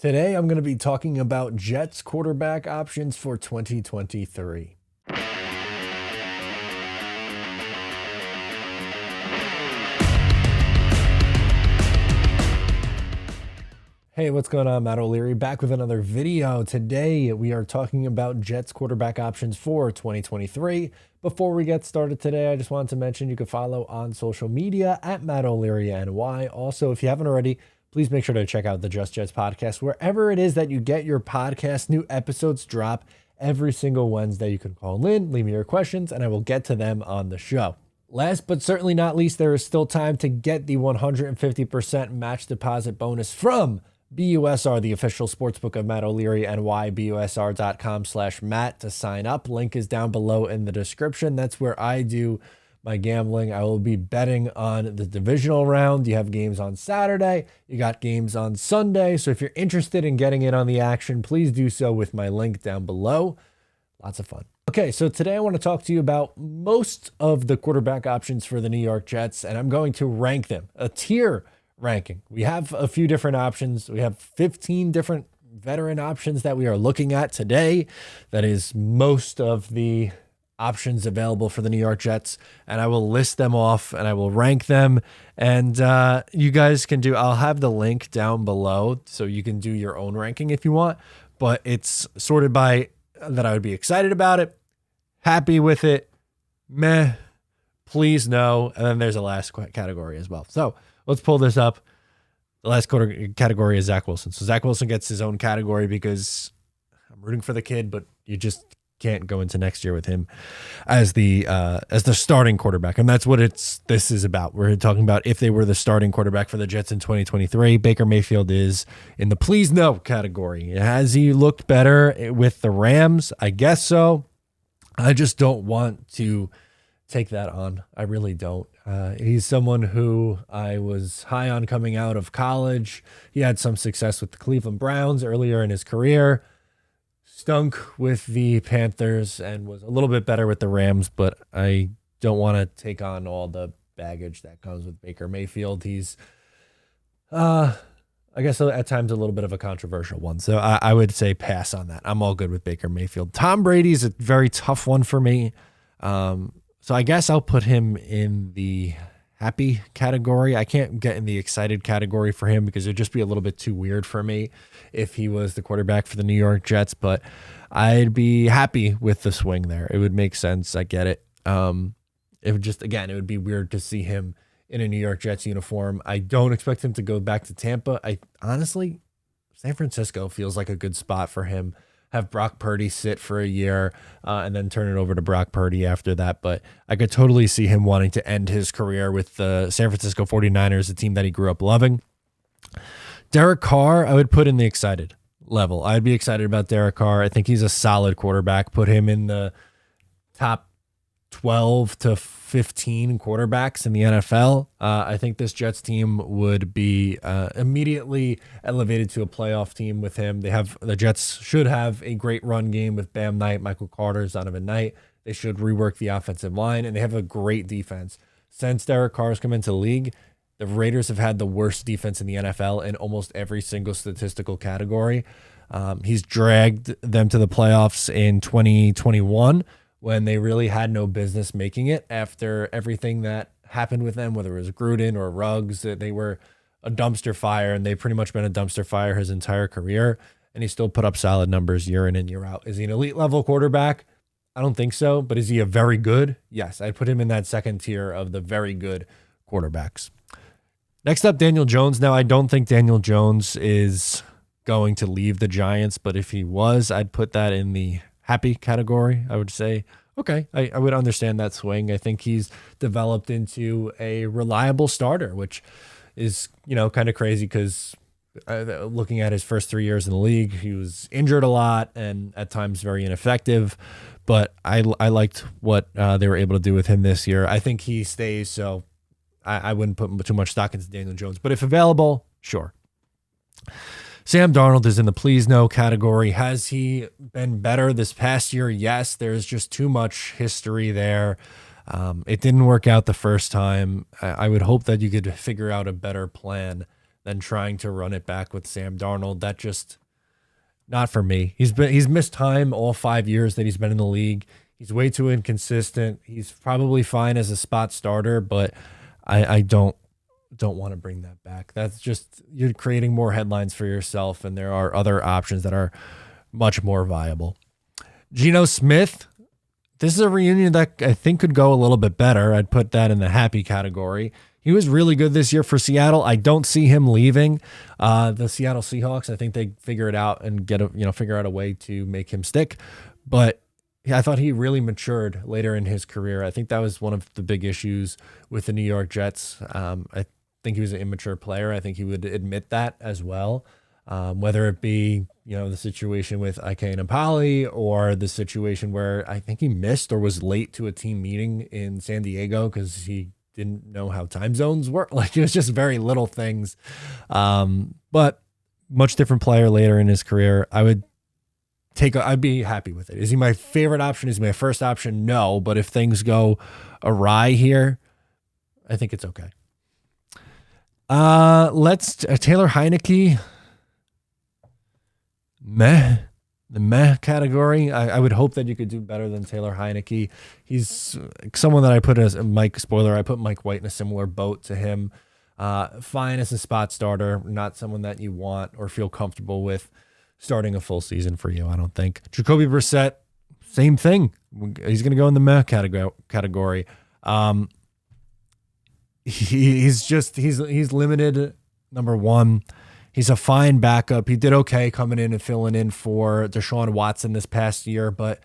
Today, I'm going to be talking about Jets quarterback options for 2023. Hey, what's going on? Matt O'Leary back with another video. Today, we are talking about Jets quarterback options for 2023. Before we get started today, I just wanted to mention you can follow on social media at Matt O'Leary NY. Also, if you haven't already, please make sure to check out the Just Jets podcast. Wherever it is that you get your podcast, new episodes drop every single Wednesday. You can call in, leave me your questions, and I will get to them on the show. Last but certainly not least, there is still time to get the 150% match deposit bonus from BUSR, the official sportsbook of Matt O'Leary, NY, busr.com/Matt to sign up. Link is down below in the description. That's where I do my gambling. I will be betting on the divisional round. You have games on Saturday. You got games on Sunday. So if you're interested in getting in on the action, please do so with my link down below. Lots of fun. Okay, so today I want to talk to you about most of the quarterback options for the New York Jets, and I'm going to rank them, a tier ranking. We have a few different options. We have 15 different veteran options that we are looking at today. That is most of the options available for the New York Jets, and I will list them off and I will rank them, and you guys can do, I'll have the link down below so you can do your own ranking if you want, but it's sorted by that I would be excited about it, happy with it, meh, please no, and then there's a last category as well. So let's pull this up. The last category is Zach Wilson. So Zach Wilson gets his own category because I'm rooting for the kid, but you just can't go into next year with him as the starting quarterback. And that's what this is about. We're talking about if they were the starting quarterback for the Jets in 2023. Baker Mayfield is in the please no category. Has he looked better with the Rams? I guess so. I just don't want to take that on. I really don't. He's someone who I was high on coming out of college. He had some success with the Cleveland Browns earlier in his career. Stunk with the Panthers and was a little bit better with the Rams, but I don't want to take on all the baggage that comes with Baker Mayfield. He's, I guess at times a little bit of a controversial one. So I would say pass on that. I'm all good with Baker Mayfield. Tom Brady is a very tough one for me. So I guess I'll put him in the happy category. I can't get in the excited category for him because it'd just be a little bit too weird for me if he was the quarterback for the New York Jets, but I'd be happy with the swing there. It would make sense. I get it. It would just, again, it would be weird to see him in a New York Jets uniform. I don't expect him to go back to Tampa. Honestly, San Francisco feels like a good spot for him. Have Brock Purdy sit for a year and then turn it over to Brock Purdy after that. But I could totally see him wanting to end his career with the San Francisco 49ers, a team that he grew up loving. Derek Carr, I would put in the excited level. I'd be excited about Derek Carr. I think he's a solid quarterback. Put him in the top 12 to 15 quarterbacks in the NFL. I think this Jets team would be immediately elevated to a playoff team with him. The Jets should have a great run game with Bam Knight, Michael Carter, Donovan Knight. They should rework the offensive line, and they have a great defense. Since Derek Carr's come into the league, the Raiders have had the worst defense in the NFL in almost every single statistical category. He's dragged them to the playoffs in 2021 when they really had no business making it after everything that happened with them, whether it was Gruden or Ruggs. They were a dumpster fire, and they've pretty much been a dumpster fire his entire career, and he still put up solid numbers year in and year out. Is he an elite level quarterback? I don't think so, but is he a very good? Yes, I'd put him in that second tier of the very good quarterbacks. Next up, Daniel Jones. Now, I don't think Daniel Jones is going to leave the Giants, but if he was, I'd put that in the happy category. I would say, okay, I would understand that swing. I think he's developed into a reliable starter, which is, kind of crazy because looking at his first 3 years in the league, he was injured a lot and at times very ineffective, but I liked what they were able to do with him this year. I think he stays, so I wouldn't put too much stock into Daniel Jones, but if available, sure. Sam Darnold is in the please no category. Has he been better this past year? Yes, there's just too much history there. It didn't work out the first time. I would hope that you could figure out a better plan than trying to run it back with Sam Darnold. That just not for me. He's missed time all 5 years that he's been in the league. He's way too inconsistent. He's probably fine as a spot starter, but I don't want to bring that back. That's just, you're creating more headlines for yourself, and there are other options that are much more viable. Geno Smith, this is a reunion that I think could go a little bit better. I'd put that in the happy category. He was really good this year for Seattle. I don't see him leaving the Seattle Seahawks. I think they figure it out and figure out a way to make him stick. But yeah, I thought he really matured later in his career. I think that was one of the big issues with the New York Jets. I think he was an immature player. I think he would admit that as well. Whether it be, the situation with Ike Napoli or the situation where I think he missed or was late to a team meeting in San Diego because he didn't know how time zones work. Like, it was just very little things. But much different player later in his career. I'd be happy with it. Is he my favorite option? Is he my first option? No. But if things go awry here, I think it's okay. Taylor Heineke. The meh category. I would hope that you could do better than Taylor Heineke. He's someone that I put as I put Mike White in a similar boat to him. Fine as a spot starter, not someone that you want or feel comfortable with starting a full season for you, I don't think. Jacoby Brissett, same thing. He's going to go in the meh category. He's limited, number one. He's a fine backup. He did okay coming in and filling in for Deshaun Watson this past year, but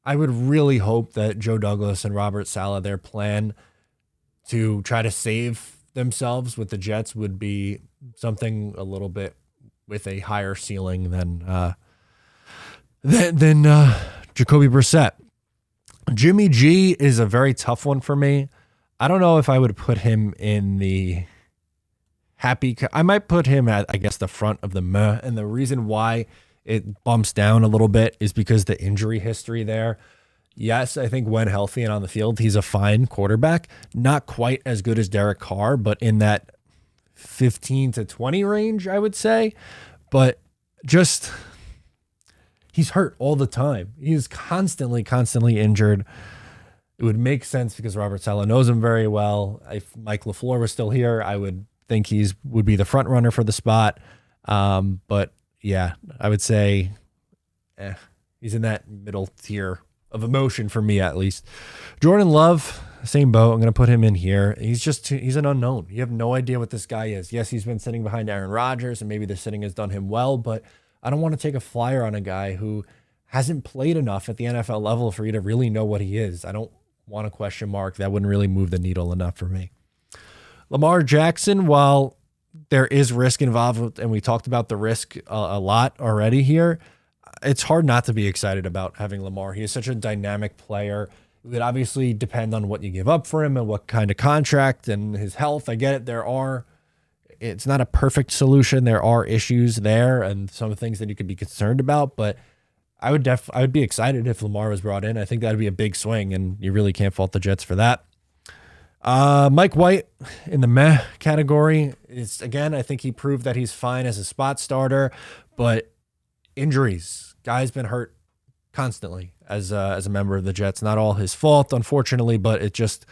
I would really hope that Joe Douglas and Robert Saleh, their plan to try to save themselves with the Jets would be something a little bit with a higher ceiling than Jacoby Brissett. Jimmy G is a very tough one for me. I don't know if I would put him in the happy. I might put him at, I guess, the front of the meh. And the reason why it bumps down a little bit is because the injury history there. Yes, I think when healthy and on the field, he's a fine quarterback. Not quite as good as Derek Carr, but in that 15 to 20 range, I would say. But just, he's hurt all the time. He's constantly injured. It would make sense because Robert Saleh knows him very well. If Mike LaFleur was still here, I would think would be the front runner for the spot. But yeah, I would say he's in that middle tier of emotion for me, at least. Jordan Love, same boat. I'm going to put him in here. He's an unknown. You have no idea what this guy is. Yes, he's been sitting behind Aaron Rodgers, and maybe the sitting has done him well, but I don't want to take a flyer on a guy who hasn't played enough at the NFL level for you to really know what he is. I don't want a question mark. That wouldn't really move the needle enough for me. Lamar Jackson, while there is risk involved, and we talked about the risk a lot already here, it's hard not to be excited about having Lamar. He is such a dynamic player. It would obviously depend on what you give up for him and what kind of contract and his health. I get it. It's not a perfect solution. There are issues there and some things that you could be concerned about, but I would be excited if Lamar was brought in. I think that'd be a big swing, and you really can't fault the Jets for that. Mike White in the meh category is, again, I think he proved that he's fine as a spot starter, but injuries, guy's been hurt constantly as a member of the Jets. Not all his fault, unfortunately, but it just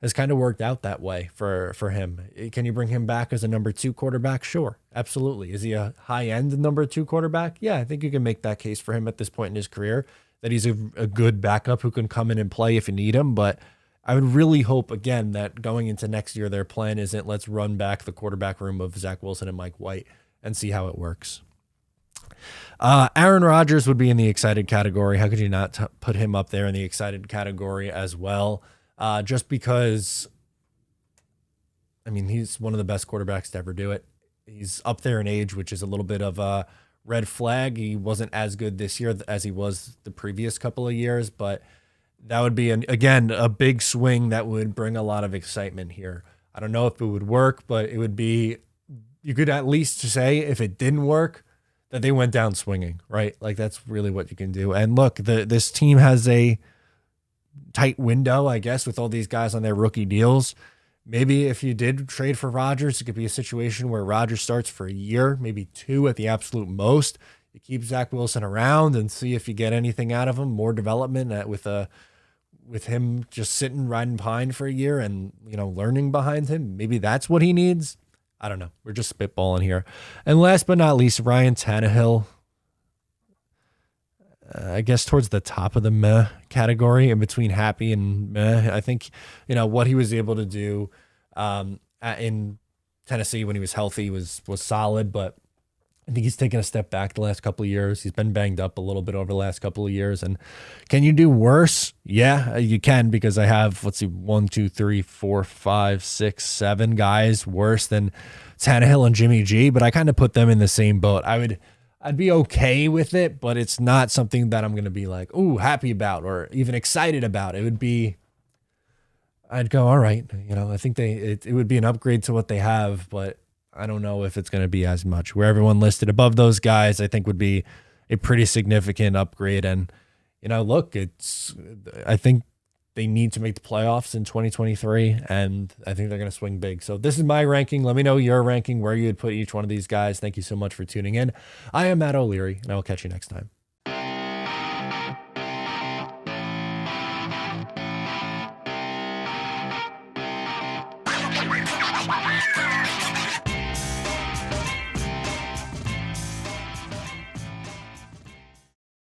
has kind of worked out that way for him. Can you bring him back as a number 2 quarterback? Sure, absolutely. Is he a high-end number 2 quarterback? Yeah, I think you can make that case for him at this point in his career, that he's a good backup who can come in and play if you need him. But I would really hope, again, that going into next year, their plan isn't let's run back the quarterback room of Zach Wilson and Mike White and see how it works. Aaron Rodgers would be in the excited category. How could you not put him up there in the excited category as well? Just because, I mean, he's one of the best quarterbacks to ever do it. He's up there in age, which is a little bit of a red flag. He wasn't as good this year as he was the previous couple of years, but that would be, again, a big swing that would bring a lot of excitement here. I don't know if it would work, but it would be, you could at least say if it didn't work, that they went down swinging, right? Like, that's really what you can do. And look, this team has a tight window, I guess, with all these guys on their rookie deals. Maybe if you did trade for Rodgers, it could be a situation where Rodgers starts for a year, maybe 2 at the absolute most. You keep Zach Wilson around and see if you get anything out of him, more development with him just sitting riding behind for a year and, learning behind him. Maybe that's what he needs. I don't know. We're just spitballing here. And last but not least, Ryan Tannehill. I guess towards the top of the meh category, in between happy and meh. I think, what he was able to do in Tennessee when he was healthy was solid, but I think he's taken a step back the last couple of years. He's been banged up a little bit over the last couple of years. And can you do worse? Yeah, you can, because I have, 1, 2, 3, 4, 5, 6, 7 guys worse than Tannehill and Jimmy G, but I kind of put them in the same boat. I'd be okay with it, but it's not something that I'm going to be like, ooh, happy about or even excited about. I'd go, all right. I think it would be an upgrade to what they have, but I don't know if it's going to be as much. Where everyone listed above those guys, I think would be a pretty significant upgrade. And, look, I think they need to make the playoffs in 2023, and I think they're going to swing big. So this is my ranking. Let me know your ranking, where you would put each one of these guys. Thank you so much for tuning in. I am Matt O'Leary, and I will catch you next time.